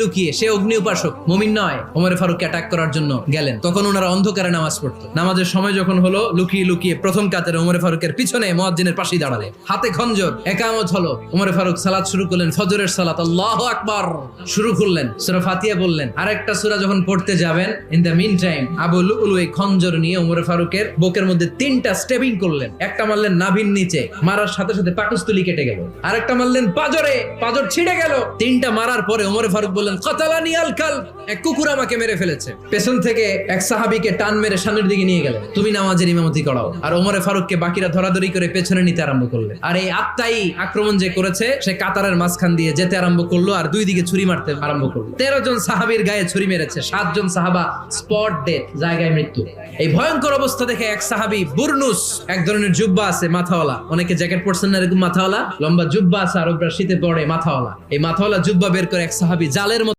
লুকিয়ে, সে অগ্নি উপাসক, মুমিন নয়, ওমর ফারুককে অ্যাটাক করার জন্য গেলেন। তখন ওনারা অন্ধকারে নামাজ পড়তো। নামাজের সময় যখন হলো, লুকিয়ে লুকিয়ে প্রথম কাতারে ওমর ফারুকের পিছনে মুয়াজ্জিনের পাশেই দাঁড়ালে, হাতে খঞ্জর, একামত হলো। ওমর ফারুক সালাত শুরু করলেন, ফজরের সালাত, আল্লাহু আকবার শুরু করলেন, সূরা ফাতিহা বললেন। আরেকটা সূরা যখন পড়তে যাবেন, in the mean time Abu Lulu এই খঞ্জর নিয়ে ওমর ফারুকের বুকের মধ্যে 3টা স্টেবিং করলেন। একটা মারলেন নাভির নিচে, মারার সাথে সাথে পাকস্থলী কেটে গেল। আরেকটা মারলেন পাজরে, পাজর ছিঁড়ে গেল। 3টা মারার পরে ওমর ফারুক বললেন, কাতালানি আল কালব, এক কুকুর আমাকে মেরে ফেলেছে। পেছন থেকে এক সাহাবীকে টান মেরে সামনের দিকে নিয়ে গেলেন, তুমি নামাজের ইমামতি করাও। আর ওমর ফারুককে বাকিরা ধরাধরি করে পেছনে নিতে আরম্ভ করলেন। আর এই আত্মাই আক্রমণ যে করেছে, সে কাতারের মাঝখান দিয়ে যেতে আরম্ভ করলো আর দুই দিকে ছুরি মারতে আরম্ভ করলো। 13 জন সাহাবীর গায়ে ছুরি মেরেছে, 7 জন সাহাবা স্পট ডেথ, জায়গায় মৃত্যু। এই ভয়ঙ্কর অবস্থা দেখে এক সাহাবী বুরনুস, এক ধরনের জুব্বা আছে মাথাওয়ালা, অনেকে জ্যাকেট পরছেন না এরকম মাথাওয়ালা, লম্বা জুব্বা আছে, আরবরা শীতে পরে মাথাওয়ালা, এই মাথাওয়ালা জুব্বা বের করে এক সাহাবী জালের